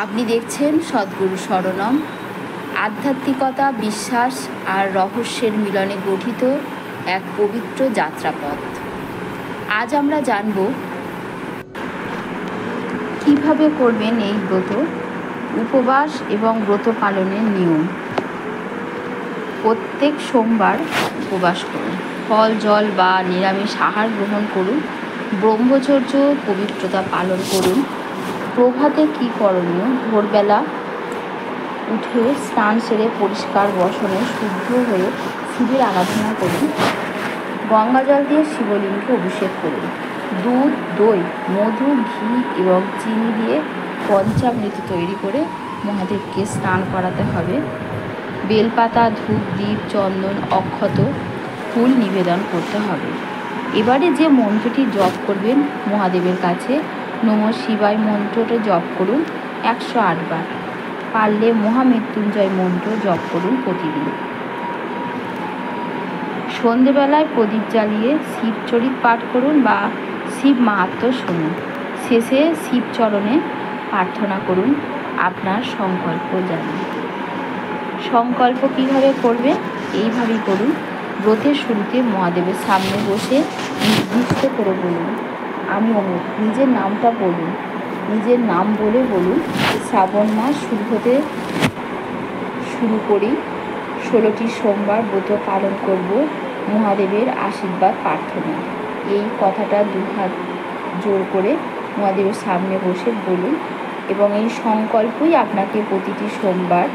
আপনি দেখছেন সদ্গুরু শরণম, আধ্যাত্মিকতা, বিশ্বাস আর রহস্যের মিলনে গঠিত এক পবিত্র যাত্রাপথ। আজ আমরা জানব কিভাবে করবেন এই ব্রত, উপবাস এবং ব্রত পালনের নিয়ম। প্রত্যেক সোমবার উপবাস করুন, ফল, জল বা নিরামিষ আহার গ্রহণ করুন, ব্রহ্মচর্য পবিত্রতা পালন করুন। প্রভাতে কী করণীয়? ভোরবেলা উঠে স্নান সেরে পরিষ্কার বসনে শুদ্ধ হয়ে শিবের আরাধনা করুন। গঙ্গা জল দিয়ে শিবলিঙ্গে অভিষেক করুন। দুধ, দই, মধু, ঘি এবং চিনি দিয়ে পঞ্চামৃত তৈরি করে মহাদেবকে স্নান করাতে হবে। বেলপাতা, ধূপ, দীপ, চন্দন, অক্ষত, ফুল নিবেদন করতে হবে। এবারে যে মন্ত্রটি জপ করবেন মহাদেবের কাছে, নমঃ শিবায় মন্ত্রটা জপ করুন 108 বার। পারলে মহামৃত্যুঞ্জয় মন্ত্র জপ করুন প্রতিদিন। সন্ধেবেলায় প্রদীপ জ্বালিয়ে শিবচরিত পাঠ করুন বা শিব মাহাত্ম্য শুনুন। শেষে শিবচরণে প্রার্থনা করুন, আপনার সংকল্প জানুন। সংকল্প কিভাবে করবে? এইভাবেই করুন। ব্রতের শুরুতে মহাদেবের সামনে বসে নির্দিষ্ট করে বলুন, আমি অমুক। নিজের নামটা বলুন, নিজের নাম বলে বলুন, শ্রাবণ মাস শুরু হতে শুরু করি, 16টি সোমবার ব্রত পালন করব, মহাদেবের আশীর্বাদ প্রার্থনা। এই কথাটা দুহাত জোর করে মহাদেবের সামনে বসে বলুন এবং এই সংকল্পই আপনাকে প্রতিটি সোমবার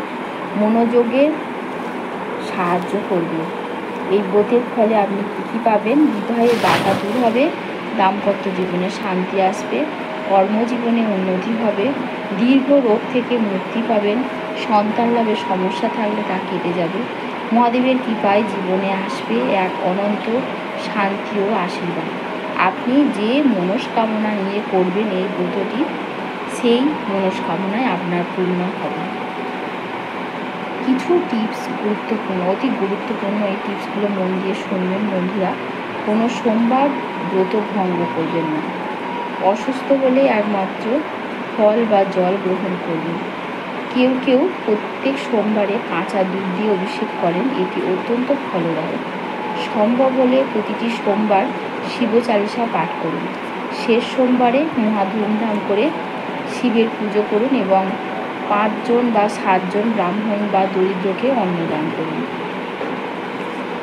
মনোযোগের সাহায্য করবে। এই ব্রতের ফলে আপনি কী পাবেন? বিবাহের বাধা দূর হবে, দাম্পত্য জীবনে শান্তি আসবে, কর্মজীবনে উন্নতি হবে, দীর্ঘ রোগ থেকে মুক্তি পাবেন, সন্তান লাভের সমস্যা থাকলে তা কেটে যাবে, মহাদেবের কৃপায় জীবনে আসবে এক অনন্ত শান্তি ও আশীর্বাদ। আপনি যে মনস্কামনা নিয়ে করবেন এই ব্রতটি, সেই মনস্কামনায় আপনার পূর্ণ হবে। কিছু টিপস গুরুত্বপূর্ণ, অতি গুরুত্বপূর্ণ এই টিপসগুলো মন দিয়ে শুনবেন বন্ধুরা। কোনো সোমবার ব্রত ভঙ্গ করবেন না। অসুস্থ হলে একমাত্র ফল বা জল গ্রহণ করবেন। কেউ কেউ প্রত্যেক সোমবারে কাঁচা দুধ দিয়ে অভিষেক করেন, এটি অত্যন্ত ফলদায়ক। সম্ভব হলে প্রতিটি সোমবার শিব চালিসা পাঠ করুন। শেষ সোমবারে মহা ধুমধাম করে শিবের পুজো করুন এবং 5 জন বা 7 জন ব্রাহ্মণ বা দরিদ্রকে অন্নদান করুন।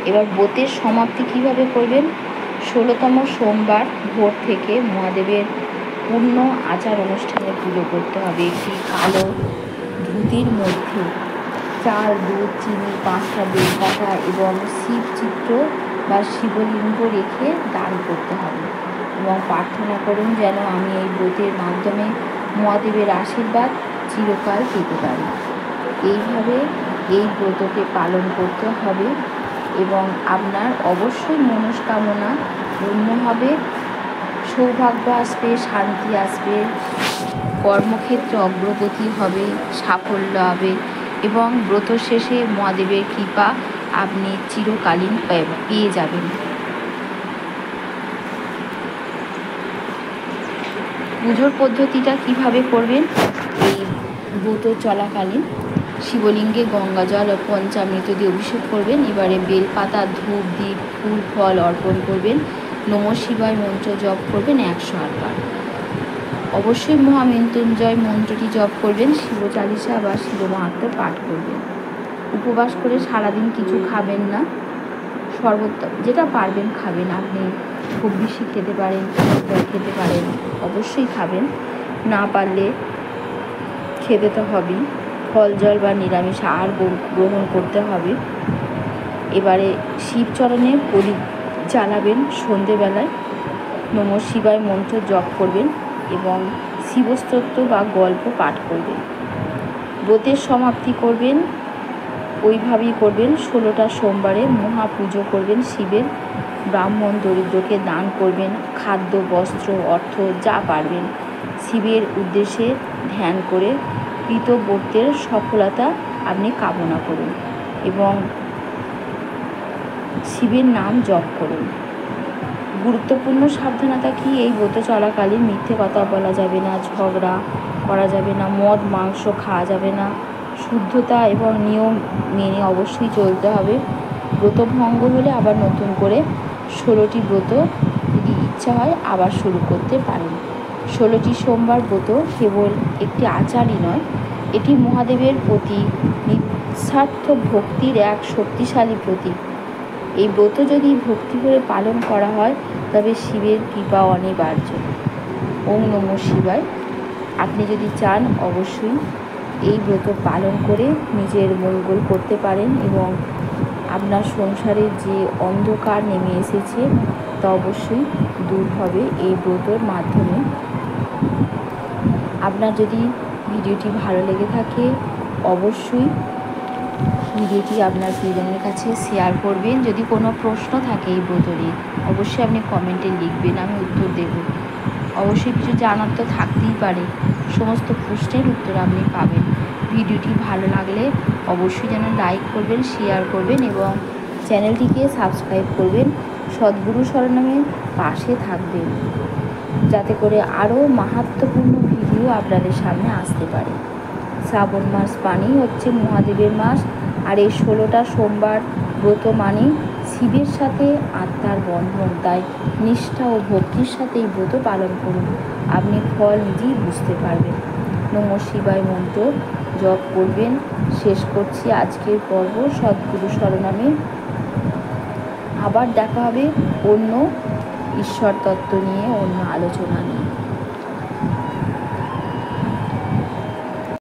এবার ব্রতের সমাপ্তি কিভাবে করবেন? 16তম সোমবার ভোর থেকে মহাদেবের পূর্ণ আচার অনুষ্ঠানে পুজো করতে হবে। একটি কালো ধুতির মধ্যে চাল, দুধ, চিনি, 5টা বেলপাতা এবং শিব চিত্র বা শিবলিঙ্গ রেখে দান করতে হবে এবং প্রার্থনা করুন যেন আমি এই ব্রতের মাধ্যমে মহাদেবের আশীর্বাদ চিরকাল পেতে পারি। এইভাবে এই ব্রতকে পালন করতে হবে এবং আপনার অবশ্যই মনস্কামনা পূর্ণ হবে, সৌভাগ্য আসবে, শান্তি আসবে, কর্মক্ষেত্রে অগ্রগতি হবে, সাফল্য হবে এবং ব্রত শেষে মহাদেবের কৃপা আপনি চিরকালীন পেয়ে যাবেন। পুজোর পদ্ধতিটা কিভাবে করবেন? এই ব্রত চলাকালীন শিবলিঙ্গে গঙ্গা জল ও পঞ্চামৃত দিয়ে অভিষেক করবেন। এবারে বেলপাতা, ধূপ, দীপ, ফুল, ফল অর্পণ করবেন। নমঃ শিবায় মন্ত্র জপ করবেন 108 বার। অবশ্যই মহামৃত্যুঞ্জয় মন্ত্রটি জপ করবেন, শিব চালিসা বা শিব মাহাত্ম্য পাঠ করবেন। উপবাস করে সারাদিন কিছু খাবেন না, শরবত যেটা পারবেন খাবেন। আপনি খুব বেশি খেতে পারেন, খেতে পারেন, অবশ্যই খাবেন। না পারলে খেতে তো হবেই। ফল, জল বা নিরামিষ আহার গ্রহণ করতে হবে। এবারে শিবচরণে প্রদীপ জ্বালাবেন সন্ধেবেলায়, নমঃ শিবায় মন্ত্র জপ করবেন এবং শিবস্তোত্র বা গল্প পাঠ করবেন। ব্রতের সমাপ্তি করবেন ওইভাবেই করবেন। 16টা সোমবারে মহাপুজো করবেন শিবের, ব্রাহ্মণ দরিদ্রকে দান করবেন, খাদ্য, বস্ত্র, অর্থ যা পারবেন শিবের উদ্দেশ্যে ধ্যান করে কৃতব্রতের সফলতা আপনি কামনা করুন এবং শিবের নাম জপ করুন। গুরুত্বপূর্ণ সাবধানতা কি? এই ব্রত চলাকালীন মিথ্যে কথা বলা যাবে না, ঝগড়া করা যাবে না, মদ মাংস খাওয়া যাবে না, শুদ্ধতা এবং নিয়ম মেনে অবশ্যই চলতে হবে। ব্রত ভঙ্গ হলে আবার নতুন করে 16টি ব্রত যদি ইচ্ছা হয় আবার শুরু করতে পারেন। 16টি সোমবার ব্রত কেবল একটি আচারই নয়, এটি মহাদেবের প্রতি নিঃস্বার্থ ভক্তির এক শক্তিশালী প্রতীক। এই ব্রত যদি ভক্তি করে পালন করা হয় তবে শিবের কৃপা অনিবার্য। ওম নমঃ শিবায়। আপনি যদি চান অবশ্যই এই ব্রত পালন করে নিজের মঙ্গল করতে পারেন এবং আপনার সংসারে যে অন্ধকার নেমে এসেছে তা অবশ্যই দূর হবে এই ব্রতর মাধ্যমে। আপনার যদি ভিডিওটি ভালো লেগে থাকে অবশ্যই ভিডিওটি আপনার প্রিয়জনের কাছে শেয়ার করবেন। যদি কোনো প্রশ্ন থাকে এই ব্রত নিয়ে অবশ্যই আপনি কমেন্টে লিখবেন, আমি উত্তর দেব। অবশ্যই কিছু জানার তো থাকতেই পারে, সমস্ত প্রশ্নের উত্তর আপনি পাবেন। ভিডিওটি ভালো লাগলে অবশ্যই যেন লাইক করবেন, শেয়ার করবেন এবং চ্যানেলটিকে সাবস্ক্রাইব করবেন। সদ্গুরু শরণামের পাশে থাকবেন যাতে করে আরও মাহাত্ম্যপূর্ণ ভিডিও আপনাদের সামনে আসতে পারে। শ্রাবণ মাস মানেই হচ্ছে মহাদেবের মাস, আর এই 16টা সোমবার ব্রত মানে শিবের সাথে আত্মার বন্ধন। তাই নিষ্ঠা ও ভক্তির সাথে এই ব্রত পালন করুন, আপনি ফল নিজেই বুঝতে পারবেন। নমঃ শিবায় মন্ত্র জপ করবেন। শেষ করছি আজকের পর্ব সদ্গুরু শরণামে। আবার দেখা হবে অন্য ঈশ্বর তত্ত্ব নিয়ে, অন্য আলোচনা নিয়ে।